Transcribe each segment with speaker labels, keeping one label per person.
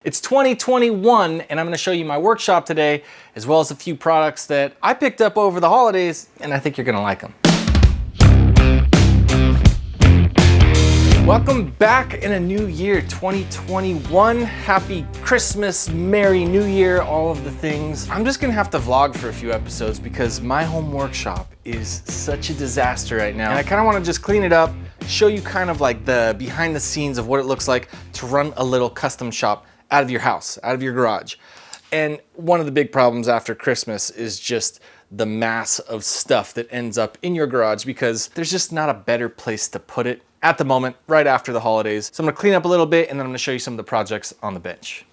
Speaker 1: It's 2021 and I'm gonna show you my workshop today, as well as a few products that I picked up over the holidays and I think you're gonna like them. Welcome back in a new year, 2021. Happy Christmas, Merry New Year, all of the things. I'm just gonna have to vlog for a few episodes because my home workshop is such a disaster right now. And I kinda wanna just clean it up, show you kind of like the behind the scenes of what it looks like to run a little custom shop out of your house, out of your garage. And one of the big problems after Christmas is just the mass of stuff that ends up in your garage because there's just not a better place to put it at the moment, right after the holidays. So I'm gonna clean up a little bit and then I'm gonna show you some of the projects on the bench.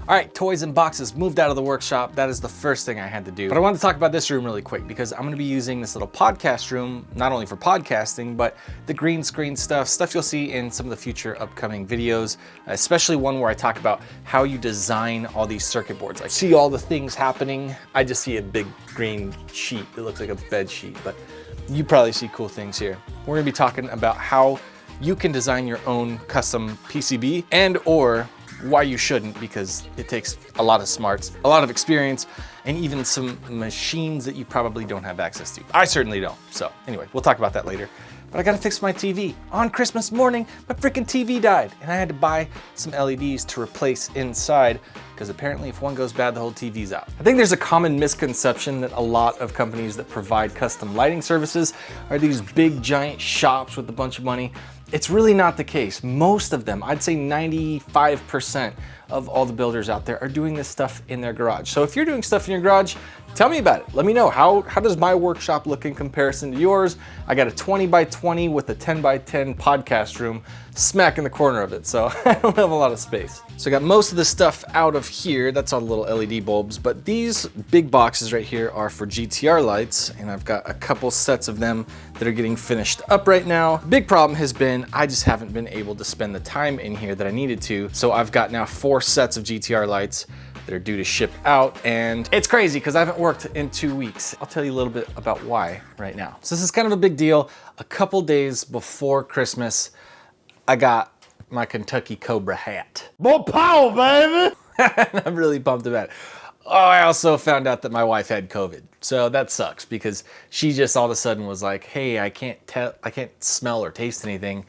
Speaker 1: All right, toys and boxes moved out of the workshop. That is the first thing I had to do. But I wanted to talk about this room really quick because I'm gonna be using this little podcast room, not only for podcasting, but the green screen stuff you'll see in some of the future upcoming videos, especially one where I talk about how you design all these circuit boards. I see all the things happening. I just see a big green sheet that looks like a bed sheet, but you probably see cool things here. We're gonna be talking about how you can design your own custom PCB and or why you shouldn't, because it takes a lot of smarts, a lot of experience, and even some machines that you probably don't have access to. I certainly don't. So anyway, we'll talk about that later. But I gotta fix my TV. On Christmas morning, my freaking TV died, and I had to buy some LEDs to replace inside, because apparently if one goes bad, the whole TV's out. I think there's a common misconception that a lot of companies that provide custom lighting services are these big giant shops with a bunch of money. It's really not the case. Most of them, I'd say 95% of all the builders out there are doing this stuff in their garage. So if you're doing stuff in your garage, tell me about it. Let me know, how does my workshop look in comparison to yours? I got a 20 by 20 with a 10 by 10 podcast room smack in the corner of it, so I don't have a lot of space. So I got most of the stuff out of here. That's all the little LED bulbs, but these big boxes right here are for GTR lights, and I've got a couple sets of them that are getting finished up right now. Big problem has been I just haven't been able to spend the time in here that I needed to, so I've got now 4 sets of GTR lights that are due to ship out, and it's crazy because I haven't worked in 2 weeks. I'll tell you a little bit about why right now. So this is kind of a big deal. A couple days before Christmas, I got my Kentucky Cobra hat. More power, baby! I'm really pumped about it. Oh, I also found out that my wife had COVID. So that sucks because she just all of a sudden was like, hey, I can't smell or taste anything.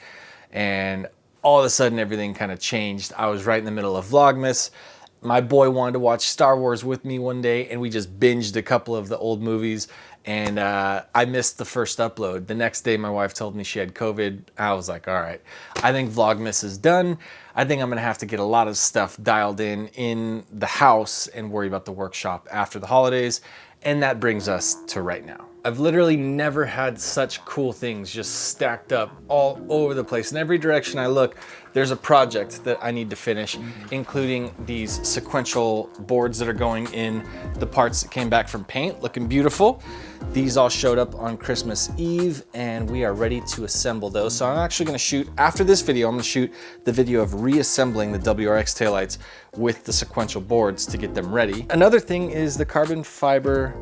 Speaker 1: And all of a sudden everything kind of changed. I was right in the middle of Vlogmas. My boy wanted to watch Star Wars with me one day and we just binged a couple of the old movies, and I missed the first upload. The next day my wife told me she had COVID. I was like, all right, I think Vlogmas is done. I think I'm gonna have to get a lot of stuff dialed in the house and worry about the workshop after the holidays. And that brings us to right now. I've literally never had such cool things just stacked up all over the place. In every direction I look, there's a project that I need to finish, including these sequential boards that are going in the parts that came back from paint, looking beautiful. These all showed up on Christmas Eve and we are ready to assemble those. So I'm actually gonna shoot, after this video, I'm gonna shoot the video of reassembling the WRX taillights with the sequential boards to get them ready. Another thing is the carbon fiber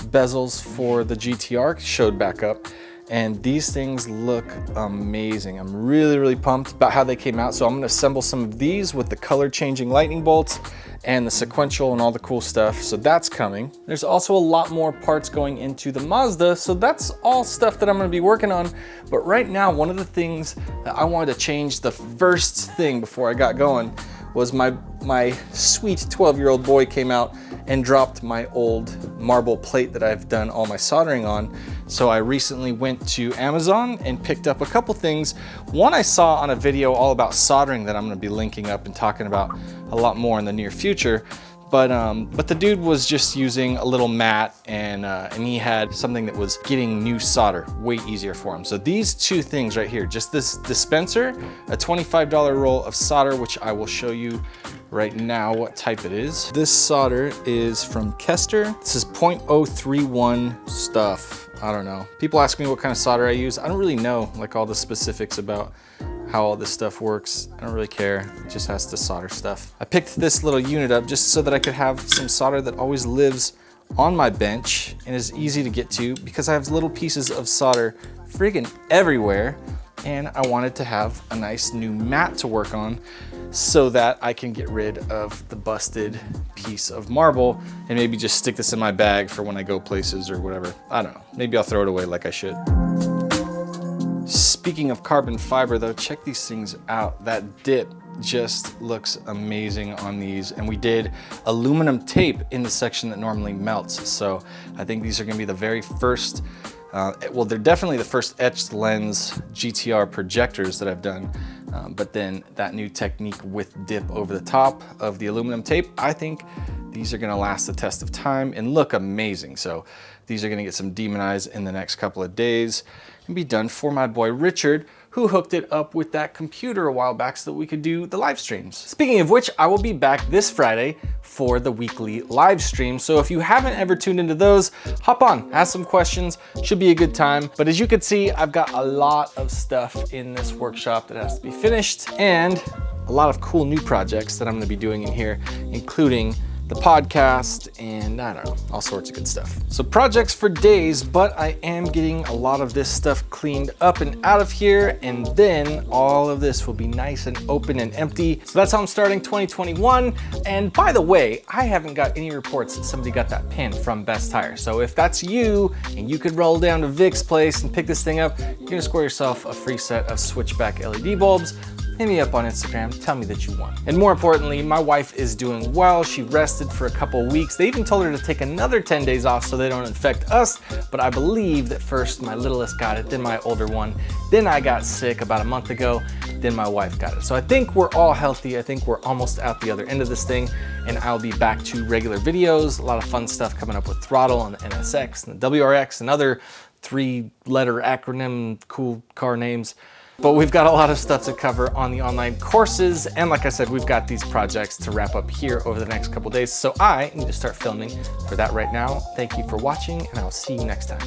Speaker 1: bezels for the GTR showed back up, and these things look amazing. I'm really pumped about how they came out. So I'm gonna assemble some of these with the color changing lightning bolts and the sequential and all the cool stuff. So that's coming. There's also a lot more parts going into the Mazda. So that's all stuff that I'm gonna be working on. But right now, one of the things that I wanted to change, the first thing before I got going, was my sweet 12-year-old boy came out and dropped my old marble plate that I've done all my soldering on. So I recently went to Amazon and picked up a couple things. One I saw on a video all about soldering that I'm gonna be linking up and talking about a lot more in the near future. But the dude was just using a little mat, and he had something that was getting new solder way easier for him. So these two things right here, just this dispenser, a $25 roll of solder, which I will show you right now what type it is. This solder is from Kester. This is 0.031 stuff. I don't know. People ask me what kind of solder I use. I don't really know like all the specifics about how all this stuff works. I don't really care. It just has to solder stuff. I picked this little unit up just so that I could have some solder that always lives on my bench and is easy to get to, because I have little pieces of solder friggin' everywhere. and I wanted to have a nice new mat to work on so that I can get rid of the busted piece of marble and maybe just stick this in my bag for when I go places or whatever. I don't know, maybe I'll throw it away like I should. Speaking of carbon fiber though, check these things out. That dip just looks amazing on these, and we did aluminum tape in the section that normally melts. So I think these are gonna be the very first, well, they're definitely the first etched lens GTR projectors that I've done. But then that new technique with dip over the top of the aluminum tape, I think these are gonna last the test of time and look amazing. So these are gonna get some demonized in the next couple of days and be done for my boy Richard, who hooked it up with that computer a while back so that we could do the live streams. Speaking of which, I will be back this Friday for the weekly live stream. So if you haven't ever tuned into those, hop on, ask some questions, should be a good time. But as you can see, I've got a lot of stuff in this workshop that has to be finished and a lot of cool new projects that I'm gonna be doing in here, including the podcast and I don't know, all sorts of good stuff. So projects for days, but I am getting a lot of this stuff cleaned up and out of here, and then all of this will be nice and open and empty. So that's how I'm starting 2021. And by the way, I haven't got any reports that somebody got that pin from Best Tire. So if that's you and you could roll down to Vic's place and pick this thing up, you're gonna score yourself a free set of switchback LED bulbs. Hit me up on Instagram, tell me that you won. And more importantly, my wife is doing well. She rested for a couple weeks. They even told her to take another 10 days off so they don't infect us. But I believe that first my littlest got it, then my older one. Then I got sick about a month ago, then my wife got it. So I think we're all healthy. I think we're almost out the other end of this thing, and I'll be back to regular videos. A lot of fun stuff coming up with Throttle and the NSX and the WRX and other 3-letter acronym cool car names. But we've got a lot of stuff to cover on the online courses. And like I said, we've got these projects to wrap up here over the next couple days. So I need to start filming for that right now. Thank you for watching, and I'll see you next time.